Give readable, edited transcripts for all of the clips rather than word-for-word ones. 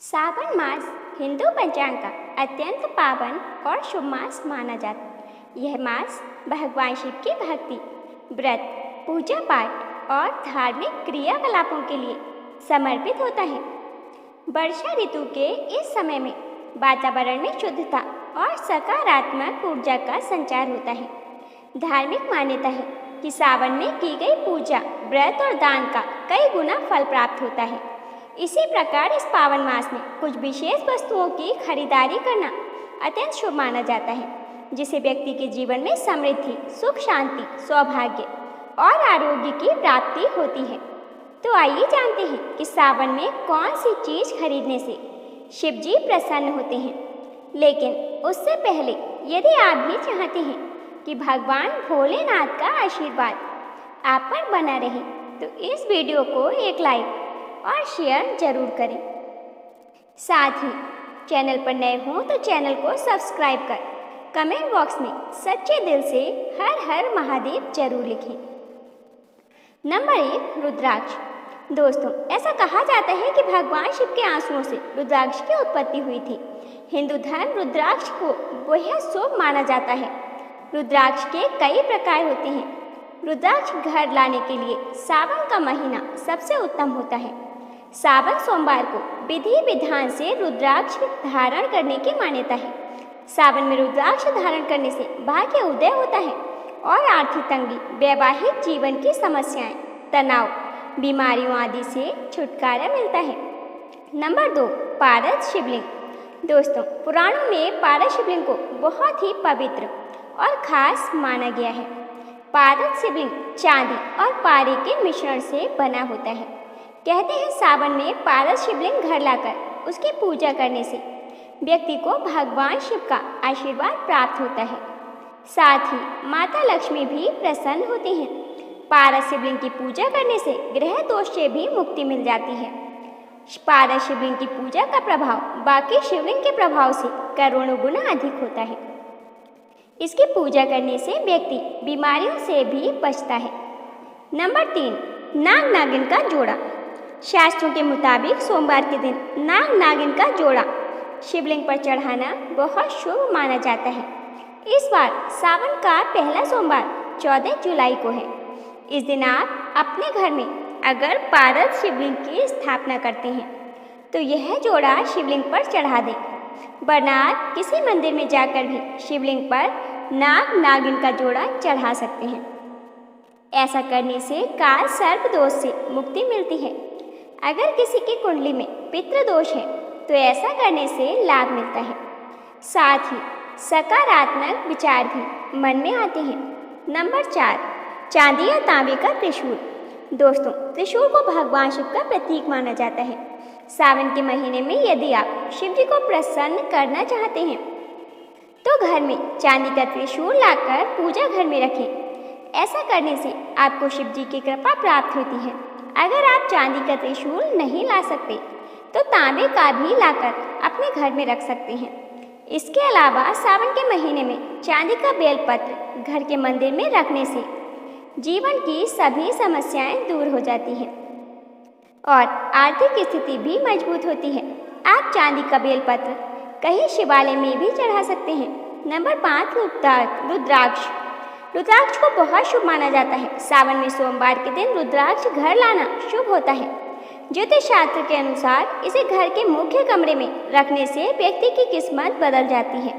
सावन मास हिंदू पंचांग का अत्यंत पावन और शुभ मास माना जाता है। यह मास भगवान शिव की भक्ति, व्रत, पूजा पाठ और धार्मिक क्रियाकलापों के लिए समर्पित होता है। वर्षा ऋतु के इस समय में वातावरण में शुद्धता और सकारात्मक ऊर्जा का संचार होता है। धार्मिक मान्यता है कि सावन में की गई पूजा, व्रत और दान का कई गुना फल प्राप्त होता है। इसी प्रकार इस पावन मास में कुछ विशेष वस्तुओं की खरीदारी करना अत्यंत शुभ माना जाता है, जिससे व्यक्ति के जीवन में समृद्धि, सुख, शांति, सौभाग्य और आरोग्य की प्राप्ति होती है। तो आइए जानते हैं कि सावन में कौन सी चीज़ खरीदने से शिव जी प्रसन्न होते हैं। लेकिन उससे पहले यदि आप भी चाहते हैं कि भगवान भोलेनाथ का आशीर्वाद आप पर बना रहे, तो इस वीडियो को एक लाइक और शेयर जरूर करें। साथ ही चैनल पर नए हों तो चैनल को सब्सक्राइब कर कमेंट बॉक्स में सच्चे दिल से हर हर महादेव जरूर लिखें। नंबर 1, रुद्राक्ष। दोस्तों, ऐसा कहा जाता है कि भगवान शिव के आंसुओं से रुद्राक्ष की उत्पत्ति हुई थी। हिंदू धर्म रुद्राक्ष को बेहद शुभ माना जाता है। रुद्राक्ष के कई प्रकार होते हैं। रुद्राक्ष घर लाने के लिए सावन का महीना सबसे उत्तम होता है। सावन सोमवार को विधि विधान से रुद्राक्ष धारण करने की मान्यता है। सावन में रुद्राक्ष धारण करने से भाग्य उदय होता है और आर्थिक तंगी, वैवाहिक जीवन की समस्याएं, तनाव, बीमारियों आदि से छुटकारा मिलता है। नंबर 2, पारस शिवलिंग। दोस्तों, पुराणों में पारस शिवलिंग को बहुत ही पवित्र और खास माना गया है। पारस शिवलिंग चांदी और पारे के मिश्रण से बना होता है। कहते हैं सावन में पारस शिवलिंग घर लाकर उसकी पूजा करने से व्यक्ति को भगवान शिव का आशीर्वाद प्राप्त होता है। साथ ही माता लक्ष्मी भी प्रसन्न होती हैं। पारस शिवलिंग की पूजा करने से ग्रह दोष से भी मुक्ति मिल जाती है। पारस शिवलिंग की पूजा का प्रभाव बाकी शिवलिंग के प्रभाव से करोड़ों गुना अधिक होता है। इसकी पूजा करने से व्यक्ति बीमारियों से भी बचता है। नंबर 3, नाग नागिन का जोड़ा। शास्त्रों के मुताबिक सोमवार के दिन नाग नागिन का जोड़ा शिवलिंग पर चढ़ाना बहुत शुभ माना जाता है। इस बार सावन का पहला सोमवार 14 जुलाई को है। इस दिन आप अपने घर में अगर पारस शिवलिंग की स्थापना करते हैं तो यह जोड़ा शिवलिंग पर चढ़ा दें, वरना आप किसी मंदिर में जाकर भी शिवलिंग पर नाग नागिन का जोड़ा चढ़ा सकते हैं। ऐसा करने से काल सर्प दोष से मुक्ति मिलती है। अगर किसी की कुंडली में पितृ दोष है तो ऐसा करने से लाभ मिलता है। साथ ही सकारात्मक विचार भी मन में आते हैं। नंबर 4, चांदी या तांबे का त्रिशूल। दोस्तों, त्रिशूल को भगवान शिव का प्रतीक माना जाता है। सावन के महीने में यदि आप शिव जी को प्रसन्न करना चाहते हैं तो घर में चांदी का त्रिशूल लाकर पूजा घर में रखें। ऐसा करने से आपको शिव जी की कृपा प्राप्त होती है। अगर आप चांदी का त्रिशूल नहीं ला सकते तो तांबे का भी लाकर अपने घर में रख सकते हैं। इसके अलावा सावन के महीने में चांदी का बेलपत्र घर के मंदिर में रखने से जीवन की सभी समस्याएं दूर हो जाती हैं और आर्थिक स्थिति भी मजबूत होती है। आप चांदी का बेलपत्र कहीं शिवालय में भी चढ़ा सकते हैं। नंबर 5, रुद्राक्ष। रुद्राक्ष को बहुत शुभ माना जाता है। सावन में सोमवार के दिन रुद्राक्ष घर लाना शुभ होता है। ज्योतिष शास्त्र के अनुसार इसे घर के मुख्य कमरे में रखने से व्यक्ति की किस्मत बदल जाती है।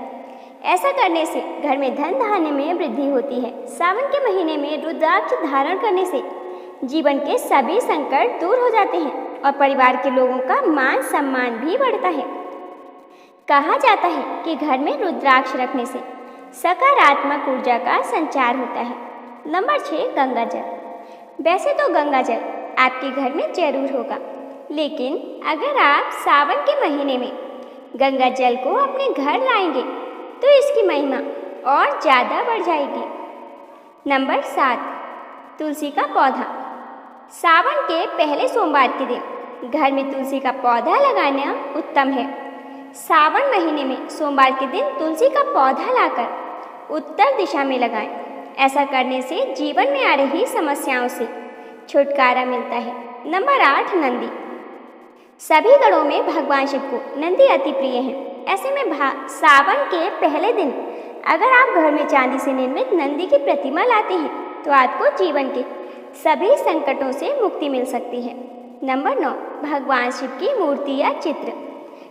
ऐसा करने से घर में धन धान्य में वृद्धि होती है। सावन के महीने में रुद्राक्ष धारण करने से जीवन के सभी संकट दूर हो जाते हैं और परिवार के लोगों का मान सम्मान भी बढ़ता है। कहा जाता है कि घर में रुद्राक्ष रखने से सकारात्मक ऊर्जा का संचार होता है। नंबर 6, गंगा जल। वैसे तो गंगा जल आपके घर में जरूर होगा, लेकिन अगर आप सावन के महीने में गंगा जल को अपने घर लाएंगे तो इसकी महिमा और ज़्यादा बढ़ जाएगी। नंबर 7, तुलसी का पौधा। सावन के पहले सोमवार के दिन घर में तुलसी का पौधा लगाना उत्तम है। सावन महीने में सोमवार के दिन तुलसी का पौधा लाकर उत्तर दिशा में लगाएं। ऐसा करने से जीवन में आ रही समस्याओं से छुटकारा मिलता है। नंबर 8, नंदी। सभी गणों में भगवान शिव को नंदी अति प्रिय हैं। ऐसे में सावन के पहले दिन अगर आप घर में चांदी से निर्मित नंदी की प्रतिमा लाते हैं तो आपको जीवन के सभी संकटों से मुक्ति मिल सकती है। नंबर 9, भगवान शिव की मूर्ति या चित्र।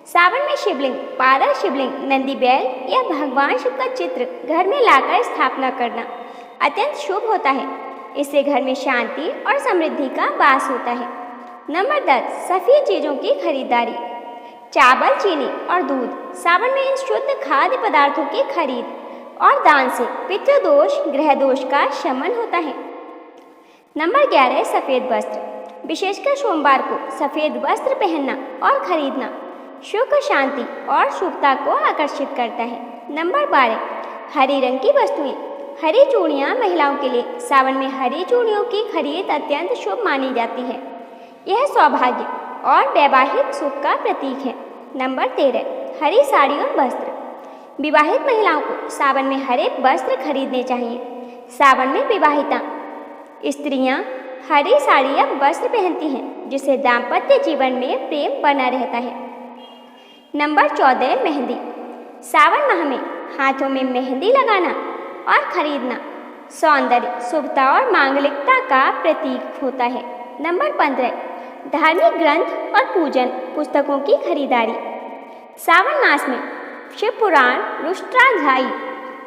सावन में शिवलिंग, पारल शिवलिंग, नंदी बैल या भगवान शिव का चित्र घर में लाकर स्थापना करना अत्यंत शुभ होता है। इससे घर में शांति और समृद्धि का वास होता है। नंबर 10, सफेद चीज़ों की खरीदारी। चावल, चीनी और दूध। सावन में इन शुद्ध खाद्य पदार्थों की खरीद और दान से पितृदोष, ग्रह दोष का शमन होता है। नंबर 11, सफ़ेद वस्त्र। विशेषकर सोमवार को सफ़ेद वस्त्र पहनना और खरीदना सुख, शांति और शुभता को आकर्षित करता है। नंबर 12, हरे रंग की वस्तुएं। हरी चूड़ियाँ महिलाओं के लिए सावन में हरी चूड़ियों की खरीद अत्यंत शुभ मानी जाती है। यह सौभाग्य और वैवाहिक सुख का प्रतीक है। नंबर 13, हरी साड़ी और वस्त्र। विवाहित महिलाओं को सावन में हरे वस्त्र खरीदने चाहिए। सावन में विवाहिता स्त्रियां हरी साड़ी या वस्त्र पहनती हैं, जिससे दाम्पत्य जीवन में प्रेम बना रहता है। नंबर 14, मेहंदी। सावन माह में हाथों में मेहंदी लगाना और खरीदना सौंदर्य, शुभता और मांगलिकता का प्रतीक होता है। नंबर 15, धार्मिक ग्रंथ और पूजन पुस्तकों की खरीदारी। सावन मास में शिव पुराण, रुष्टाध्यायी,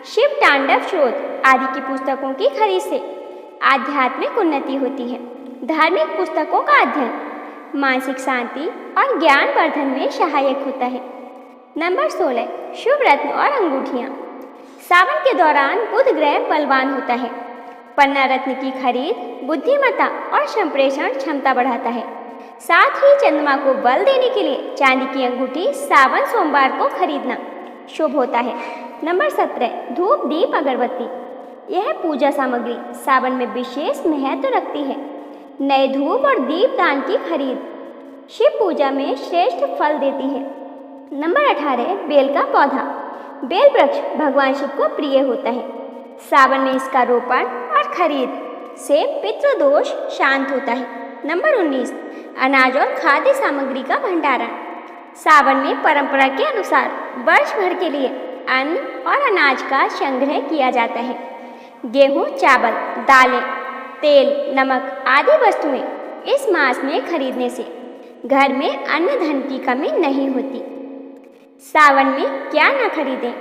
शिव तांडव स्रोत आदि की पुस्तकों की खरीद से आध्यात्मिक उन्नति होती है। धार्मिक पुस्तकों का अध्ययन मानसिक शांति और ज्ञान वर्धन में सहायक होता है। नंबर 16, शुभ रत्न और अंगूठियाँ। सावन के दौरान बुध ग्रह बलवान होता है। पन्ना रत्न की खरीद बुद्धिमत्ता और संप्रेषण क्षमता बढ़ाता है। साथ ही चंद्रमा को बल देने के लिए चांदी की अंगूठी सावन सोमवार को खरीदना शुभ होता है। नंबर 17, धूप, दीप, अगरबत्ती। यह पूजा सामग्री सावन में विशेष महत्व रखती है। नए धूप और दीप दान की खरीद शिव पूजा में श्रेष्ठ फल देती है। नंबर 18, बेल का पौधा। बेल वृक्ष भगवान शिव को प्रिय होता है। सावन में इसका रोपण और खरीद से पितृदोष शांत होता है। नंबर 19, अनाज और खाद्य सामग्री का भंडारण। सावन में परंपरा के अनुसार वर्ष भर के लिए अन्न और अनाज का संग्रह किया जाता है। गेहूं, चावल, दालें, तेल, नमक आदि वस्तुएं इस मास में खरीदने से घर में अन्न धन की कमी नहीं होती। सावन में क्या न खरीदें?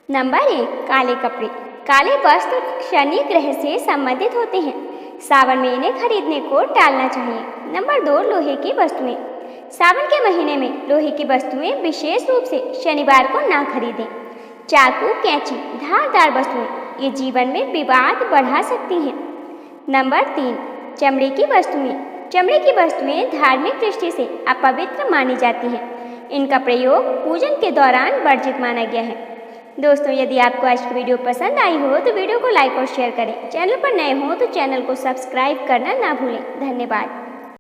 नंबर 1, काले कपड़े। काले वस्त्र शनि ग्रह से संबंधित होते हैं। सावन में इन्हें खरीदने को टालना चाहिए। नंबर 2, लोहे की वस्तुएं। सावन के महीने में लोहे की वस्तुएं विशेष रूप से शनिवार को ना खरीदें। चाकू, कैंची, धारदार वस्तुएं ये जीवन में विवाद बढ़ा सकती हैं। नंबर 3, चमड़े की वस्तुएं। चमड़े की वस्तुएं धार्मिक दृष्टि से अपवित्र मानी जाती हैं। इनका प्रयोग पूजन के दौरान वर्जित माना गया है। दोस्तों, यदि आपको आज की वीडियो पसंद आई हो तो वीडियो को लाइक और शेयर करें। चैनल पर नए हो तो चैनल को सब्सक्राइब करना ना भूलें। धन्यवाद।